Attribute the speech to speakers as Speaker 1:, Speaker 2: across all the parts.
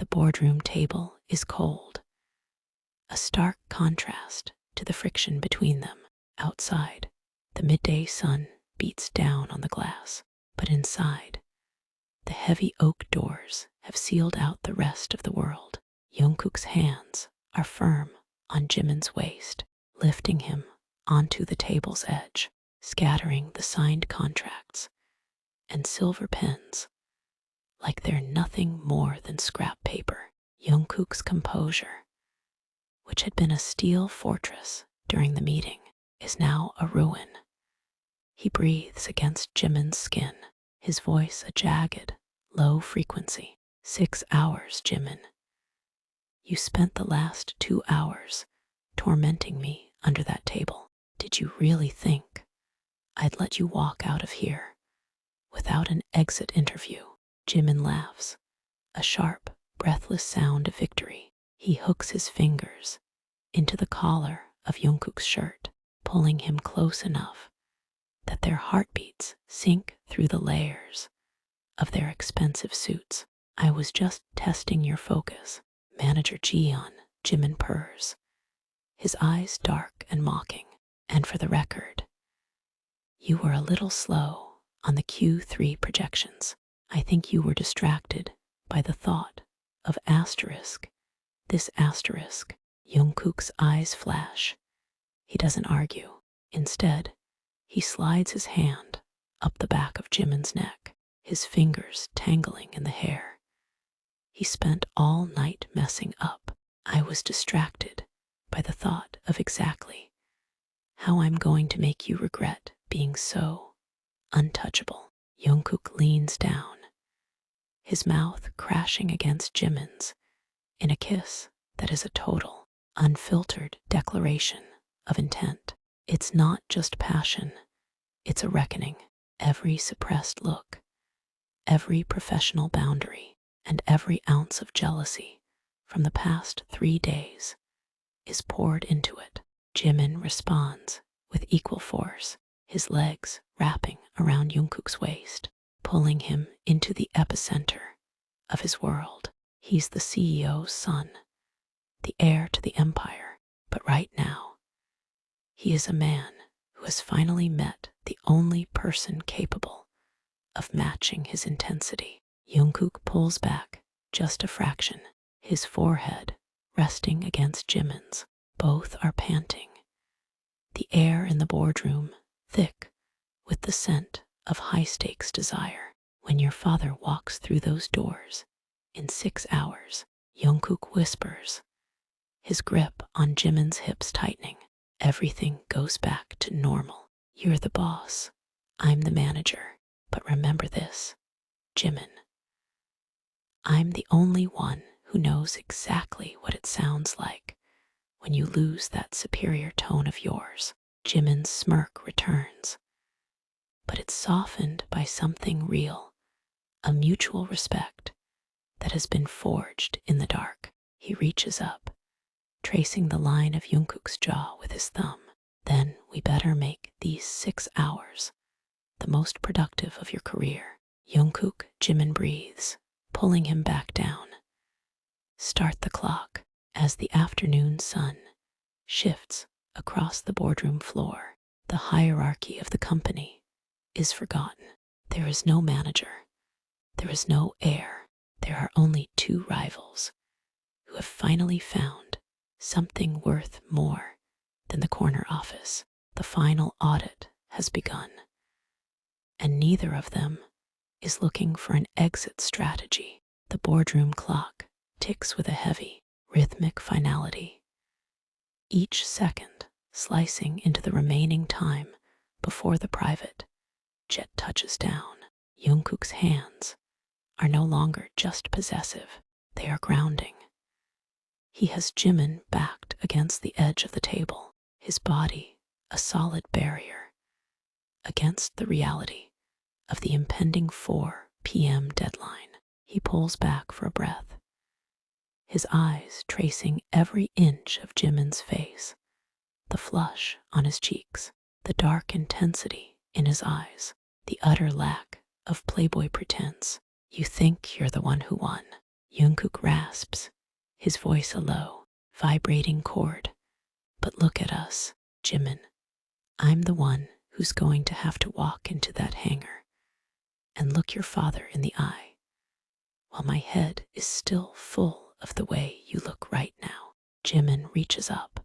Speaker 1: The boardroom table is cold, a stark contrast to the friction between them. Outside, the midday sun beats down on the glass, but inside, the heavy oak doors have sealed out the rest of the world. Jungkook's hands are firm on Jimin's waist, lifting him onto the table's edge, scattering the signed contracts and silver pens like they're nothing more than scrap paper. Jungkook's composure, which had been a steel fortress during the meeting, is now a ruin. He breathes against Jimin's skin, his voice a jagged, low frequency. 6 hours, Jimin. You spent the last 2 hours tormenting me under that table. Did you really think I'd let you walk out of here without an exit interview? Jimin laughs, a sharp, breathless sound of victory. He hooks his fingers into the collar of Jungkook's shirt, pulling him close enough that their heartbeats sink through the layers of their expensive suits. I was just testing your focus, Manager Jiyeon, Jimin purrs, his eyes dark and mocking. And for the record, you were a little slow on the Q3 projections. I think you were distracted by the thought of asterisk. This asterisk. Jungkook's eyes flash. He doesn't argue. Instead, he slides his hand up the back of Jimin's neck, his fingers tangling in the hair. He spent all night messing up. I was distracted by the thought of exactly how I'm going to make you regret being so untouchable. Jungkook leans down, his mouth crashing against Jimin's in a kiss that is a total, unfiltered declaration of intent. It's not just passion, it's a reckoning. Every suppressed look, every professional boundary, and every ounce of jealousy from the past 3 days is poured into it. Jimin responds with equal force, his legs wrapping around Jungkook's waist, pulling him into the epicenter of his world. He's the CEO's son, the heir to the empire, but right now, he is a man who has finally met the only person capable of matching his intensity. Jungkook pulls back just a fraction, his forehead resting against Jimin's. Both are panting, the air in the boardroom thick with the scent of high-stakes desire. When your father walks through those doors in 6 hours, Jungkook whispers, his grip on Jimin's hips tightening. Everything goes back to normal. You're the boss, I'm the manager, but remember this, Jimin. I'm the only one who knows exactly what it sounds like when you lose that superior tone of yours. Jimin's smirk returns, but it's softened by something real, a mutual respect that has been forged in the dark. He reaches up, tracing the line of Jungkook's jaw with his thumb. Then we better make these 6 hours the most productive of your career. Jungkook, Jimin breathes, pulling him back down. Start the clock. As the afternoon sun shifts across the boardroom floor, the hierarchy of the company is forgotten. There is no manager. There is no heir. There are only 2 rivals who have finally found something worth more than the corner office. The final audit has begun, and neither of them is looking for an exit strategy. The boardroom clock ticks with a heavy, rhythmic finality, each second slicing into the remaining time before the private jet touches down. Jungkook's hands are no longer just possessive, they are grounding. He has Jimin backed against the edge of the table, his body a solid barrier against the reality of the impending 4 p.m. deadline. He pulls back for a breath, his eyes tracing every inch of Jimin's face, the flush on his cheeks, the dark intensity in his eyes, the utter lack of playboy pretense. You think you're the one who won. Jungkook rasps, his voice a low, vibrating chord. But look at us, Jimin. I'm the one who's going to have to walk into that hangar and look your father in the eye, while my head is still full of the way you look right now. Jimin reaches up,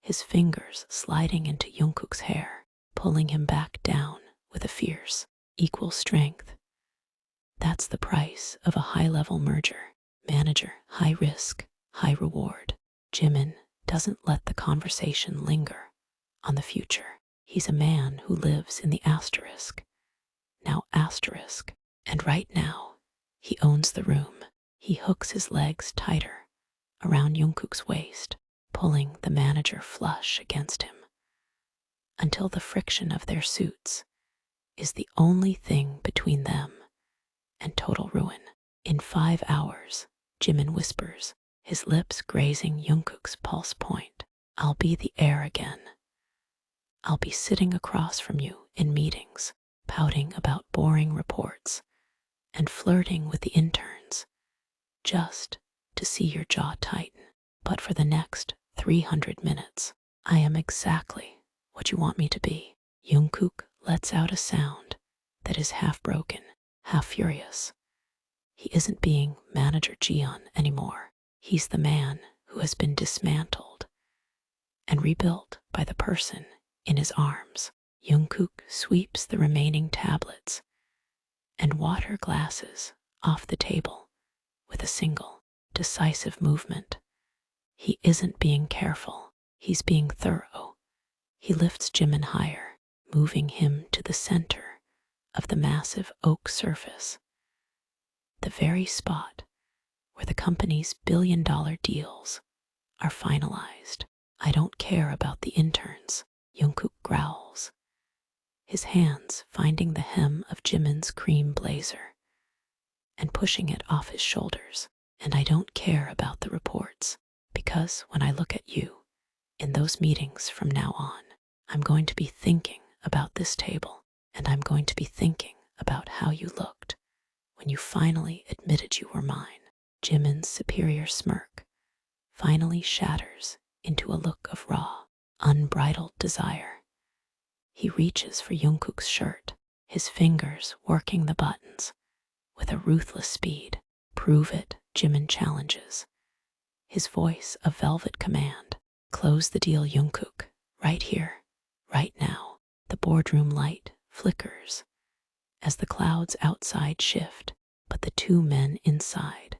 Speaker 1: his fingers sliding into Jungkook's hair, pulling him back down with a fierce, equal strength. That's the price of a high-level merger. Manager, high risk, high reward. Jimin doesn't let the conversation linger on the future. He's a man who lives in the asterisk. Now asterisk. And right now, he owns the room. He hooks his legs tighter around Jungkook's waist, pulling the manager flush against him, until the friction of their suits is the only thing between them and total ruin. In 5 hours, Jimin whispers, his lips grazing Jungkook's pulse point. I'll be the heir again. I'll be sitting across from you in meetings, pouting about boring reports and flirting with the interns, just to see your jaw tighten. But for the next 300 minutes, I am exactly what you want me to be. Jungkook lets out a sound that is half broken, half furious. He isn't being Manager Jiyeon anymore. He's the man who has been dismantled and rebuilt by the person in his arms. Jungkook sweeps the remaining tablets and water glasses off the table with a single, decisive movement. He isn't being careful, he's being thorough. He lifts Jimin higher, moving him to the center of the massive oak surface, the very spot where the company's billion-dollar deals are finalized. I don't care about the interns, Jungkook growls, his hands finding the hem of Jimin's cream blazer and pushing it off his shoulders. And I don't care about the reports, because when I look at you in those meetings from now on, I'm going to be thinking about this table, and I'm going to be thinking about how you looked when you finally admitted you were mine. Jimin's superior smirk finally shatters into a look of raw, unbridled desire. He reaches for Jungkook's shirt, his fingers working the buttons with a ruthless speed. Prove it, Jimin challenges, his voice a velvet command. Close the deal, Jungkook, right here, right now. The boardroom light flickers as the clouds outside shift, but the two men inside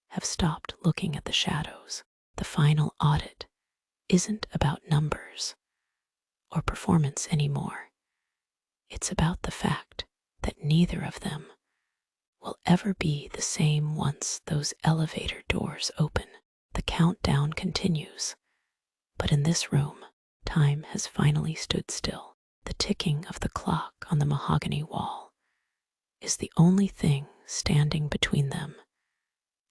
Speaker 1: have stopped looking at the shadows. The final audit isn't about numbers or performance anymore. It's about the fact that neither of them will ever be the same once those elevator doors open. The countdown continues, but in this room, time has finally stood still. The ticking of the clock on the mahogany wall is the only thing standing between them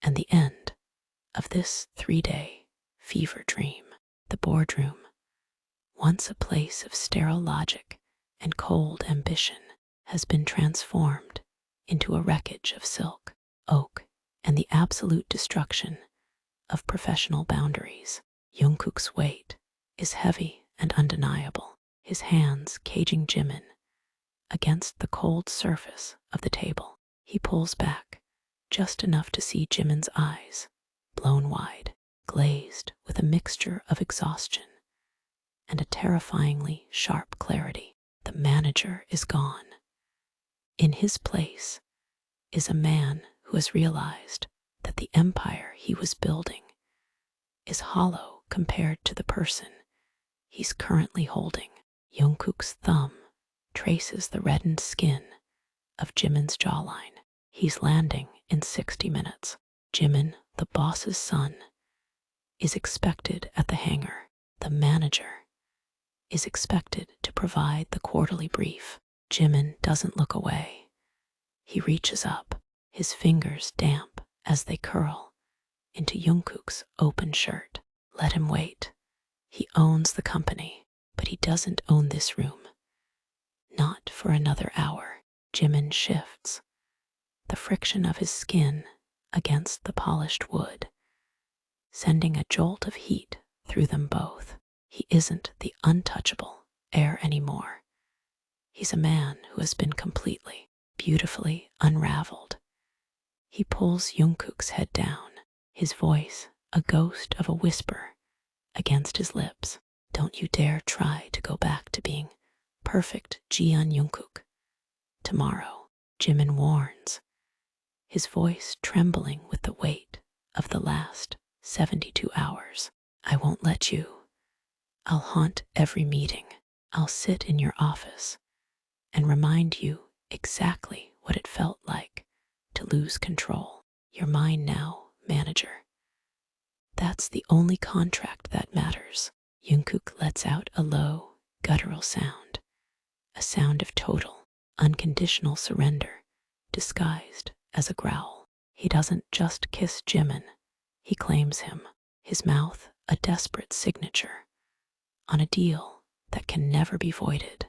Speaker 1: and the end of this 3-day fever dream. The boardroom, once a place of sterile logic and cold ambition, has been transformed into a wreckage of silk, oak, and the absolute destruction of professional boundaries. Jungkook's weight is heavy and undeniable, his hands caging Jimin against the cold surface of the table. He pulls back just enough to see Jimin's eyes, blown wide, glazed with a mixture of exhaustion and a terrifyingly sharp clarity. The manager is gone. In his place is a man who has realized that the empire he was building is hollow compared to the person he's currently holding. Jungkook's thumb traces the reddened skin of Jimin's jawline. He's landing in 60 minutes. Jimin, the boss's son, is expected at the hangar. The manager is expected to provide the quarterly brief. Jimin doesn't look away. He reaches up, his fingers damp as they curl into Jungkook's open shirt. Let him wait. He owns the company, but he doesn't own this room. Not for another hour. Jimin shifts, the friction of his skin against the polished wood, sending a jolt of heat through them both. He isn't the untouchable heir anymore. He's a man who has been completely, beautifully unraveled. He pulls Jungkook's head down, his voice a ghost of a whisper against his lips. Don't you dare try to go back to being perfect Jian Jungkook. Tomorrow, Jimin warns, his voice trembling with the weight of the last 72 hours. I won't let you. I'll haunt every meeting. I'll sit in your office and remind you exactly what it felt like to lose control. You're mine now, manager. That's the only contract that matters. Jungkook lets out a low, guttural sound, a sound of total, unconditional surrender, disguised as a growl. He doesn't just kiss Jimin, he claims him, his mouth a desperate signature on a deal that can never be voided.